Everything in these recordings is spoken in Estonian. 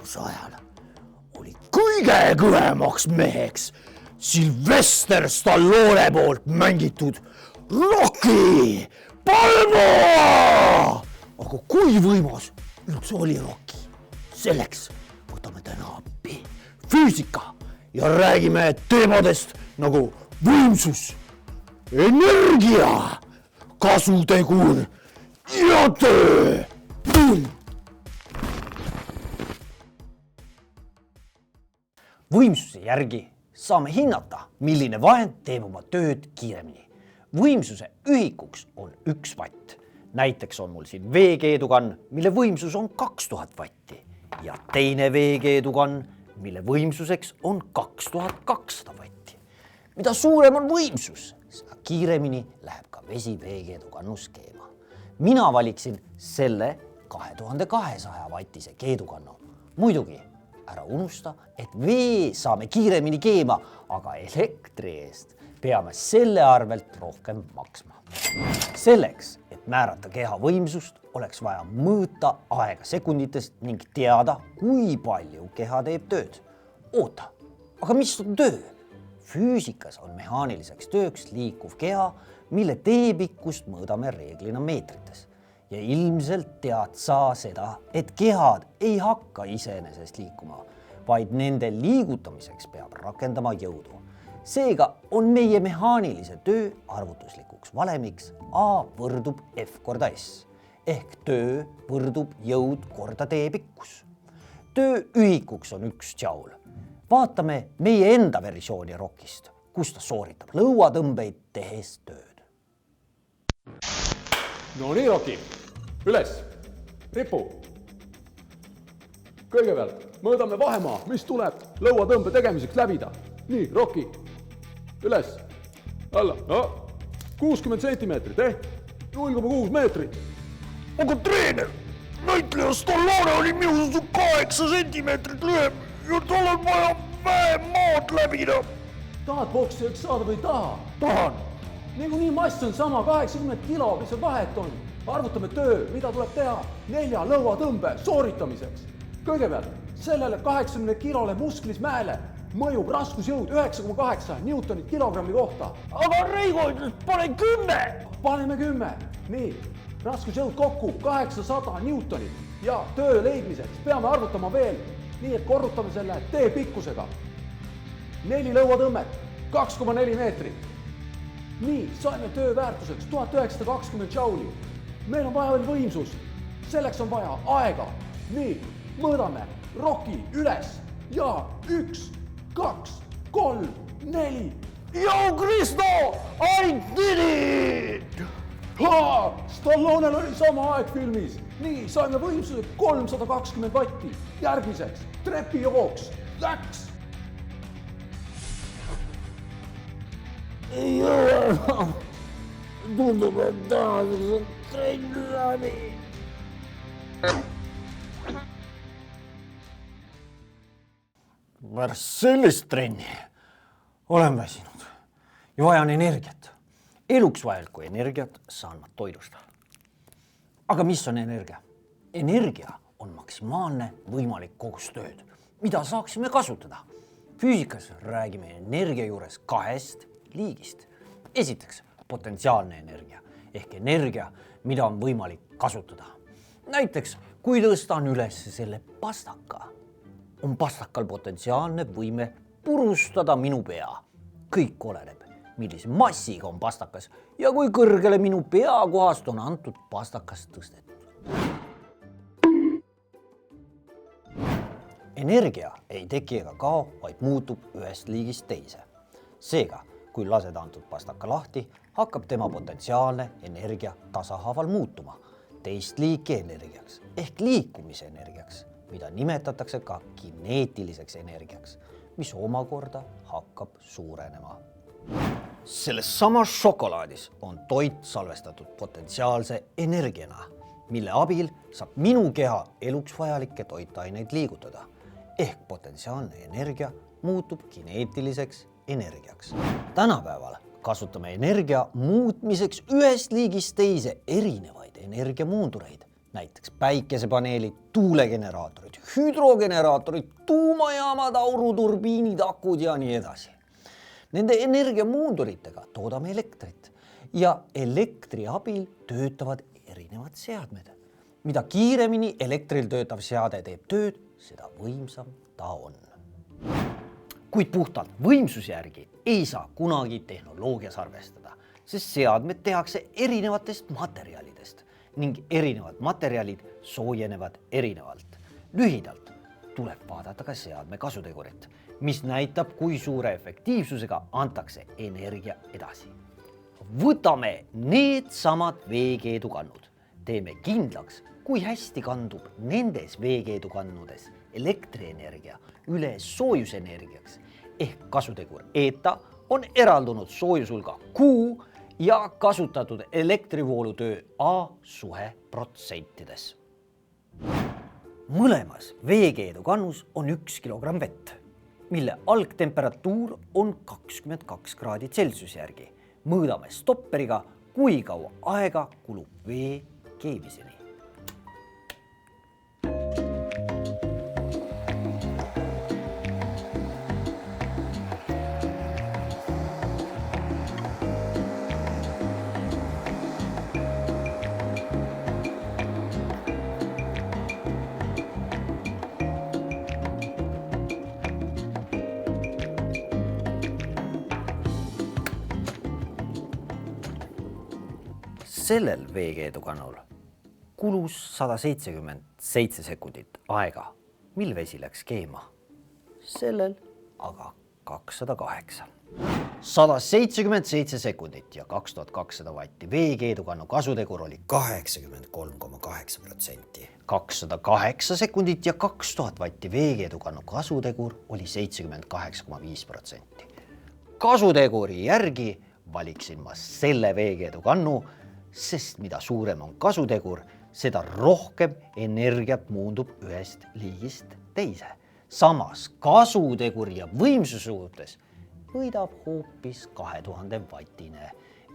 võistluse ajal oli kõige kõvemaks meheks Sylvester Stallone poolt mängitud Rocky Balboa. Aga kui võimas üldse oli Rocky? Selleks võtame täna appi füüsika ja räägime teemadest nagu võimsus, energia, kasutegur ja töö. Võimsuse järgi saame hinnata, milline vahend teeb oma tööd kiiremini. Võimsuse ühikuks on 1 vatt. Näiteks on mul siin veekeedukann, mille võimsus on 2000 vatti ja teine veekeedukann, mille võimsuseks on 2200 vatti. Mida suurem on võimsus, seda kiiremini läheb ka vesi veekeedukannus keema. Mina valiksin selle 2200 vattise keedukannu. Muidugi, ära unusta, et vee saame kiiremini keema, aga elektri eest peame selle arvelt rohkem maksma. Selleks, et määrata keha võimsust, oleks vaja mõõta aega sekunditest ning teada, kui palju keha teeb tööd. Oota, aga mis on töö? Füüsikas on mehaaniliseks tööks liikuv keha, mille teepikkust mõõdame reeglina meetrites. Ja ilmselt tead sa seda, et kehad ei hakka iseenesest liikuma, vaid nende liigutamiseks peab rakendama jõudu. Seega on meie mehaanilise töö arvutuslikuks valemiks A võrdub F korda S, ehk töö võrdub jõud korda teepikkus. Töö ühikuks on 1 džaul. Vaatame meie enda versiooni Rockist, kus ta sooritab lõuatõmbeid tehes tööd. No nii, Rocky, üles, ripu. Kõigepealt mõõdame vahemaa, mis tuleb lõuatõmbe tegemiseks läbida. Nii, Rocky, üles, alla, no 60 sentimeetrit, 0,6 meetrit. Aga treener, näitleja Stallone oli minust 8 sentimeetrit lühem ja tal on vaja vähem maad läbida. Tahad poksijaks saada või taha? Tahan. Niikuinii mass on sama 80 kilo, mis on vahet on. Arvutame töö, mida tuleb teha 4 lõuatõmbe sooritamiseks. Kõigepealt sellele 80 kilole musklismäele mõjub raskusjõud 9,8 newtonit kilogrammi kohta. Aga Reigo ütles, pane 10. Paneme 10. Nii, raskusjõud kokku 800 newtonit ja töö leidmiseks peame arvutama veel, nii et korrutame selle tee pikkusega. 4 lõuatõmmet, 2,4 meetrit. Nii, saime töö väärtuseks 1920 džauli. Meil on vaja veel võimsust. Selleks on vaja aega. Nii, mõõdame Rocky üles ja 1, 2, 3, 4. Yo, Kristo, I did it! Stallonel oli sama aeg filmis. Nii, saime võimsuse 320 vatti. Järgmiseks trepijooks. Läks! Ei ole enam. Tundub, et tänaseks on trenn läbi. Pärast sellist trenni olen väsinud ja vajan energiat. Eluks vajalikku energiat saan ma toidust. Aga mis on energia? Energia on maksimaalne võimalik kogus tööd, mida saaksime kasutada. Füüsikas räägime energia juures 2 liigist. Esiteks potentsiaalne energia ehk energia, mida on võimalik kasutada. Näiteks, kui tõstan üles selle pastaka, on pastakal potentsiaalne võime purustada minu pea. Kõik oleneb, millise massiga on pastakas ja kui kõrgele minu pea kohast on antud pastakas tõstetud. Energia ei teki ega kao, vaid muutub ühest liigist teise. Seega, kui lased antud pastaka lahti, hakkab tema potentsiaalne energia tasahaaval muutuma teist liiki energiaks ehk liikumise energiaks, mida nimetatakse ka kineetiliseks energiaks, mis omakorda hakkab suurenema. Selles samas šokolaadis on toit salvestatud potentsiaalse energiana, mille abil saab minu keha eluks vajalikke toitaineid liigutada. Ehk potentsiaalne energia muutub kineetiliseks energiaks. Tänapäeval kasutame energia muutmiseks ühest liigist teise erinevaid energiamuundureid, näiteks päikesepaneelid, tuulegeneraatorid, hüdrogeneraatorid, tuumajaamad, auruturbiinid, akud ja nii edasi. Nende energiamuunduritega toodame elektrit ja elektri abil töötavad erinevad seadmed. Mida kiiremini elektril töötav seade teeb tööd, seda võimsam ta on. Kuid puhtalt võimsuse järgi ei saa kunagi tehnoloogias arvestada, sest seadmed tehakse erinevatest materjalidest ning erinevad materjalid soojenevad erinevalt. Lühidalt tuleb vaadata ka seadme kasutegurit, mis näitab, kui suure efektiivsusega antakse energia edasi. Võtame need samad veekeedukannud, teeme kindlaks, kui hästi kandub nendes veekeedukannudes elektrienergia üle soojusenergiaks ehk kasutegur eta on eraldunud soojusulga Q ja kasutatud elektrivoolutöö A suhe protsentides. Mõlemas veekeedukannus on 1 kilogramm vett, mille algtemperatuur on 22 kraadi Celsius järgi. Mõõdame stopperiga, kui kaua aega kulub vee keemiseni. Sellel veekeedukannul kulus 177 sekundit aega, mil vesi läks keema. Sellel aga 208. 177 sekundit ja 2200 vatti veekeedukannu kasutegur oli 83,8%. 208 sekundit ja 2000 vatti veekeedukannu kasutegur oli 78,5%. Kasuteguri järgi valiksin ma selle veekeedukannu, sest mida suurem on kasutegur, seda rohkem energiat muundub ühest liigist teise. Samas kasuteguri ja võimsuse suhtes võidab hoopis 2000 vatine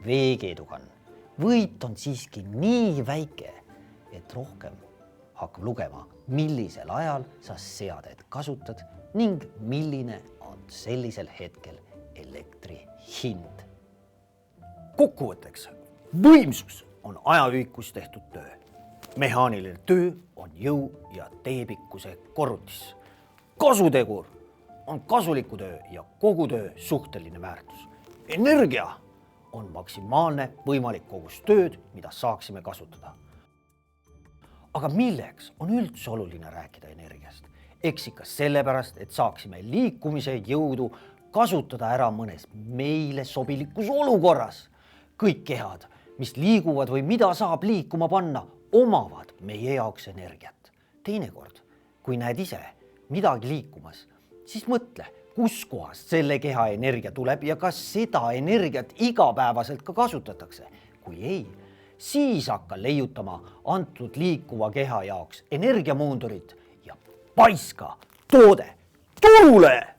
veekeedukann. Võit on siiski nii väike, et rohkem hakkab lugema, millisel ajal sa seadet kasutad ning milline on sellisel hetkel elektri hind. Kokkuvõtteks. Võimsus on ajaühikus tehtud töö. Mehaaniline töö on jõu ja teepikkuse korrutis. Kasutegur on kasuliku töö ja kogu töö suhteline väärtus. Energia on maksimaalne võimalik kogus tööd, mida saaksime kasutada. Aga milleks on üldse oluline rääkida energiast? Eks ikka sellepärast, et saaksime liikumise jõudu kasutada ära mõnes meile sobilikus olukorras. Kõik kehad, mis liiguvad või mida saab liikuma panna, omavad meie jaoks energiat. Teinekord, kui näed ise midagi liikumas, siis mõtle, kus kohast selle keha energia tuleb ja kas seda energiat igapäevaselt ka kasutatakse. Kui ei, siis hakka leiutama antud liikuva keha jaoks energiamuundurit ja paiska toode turule!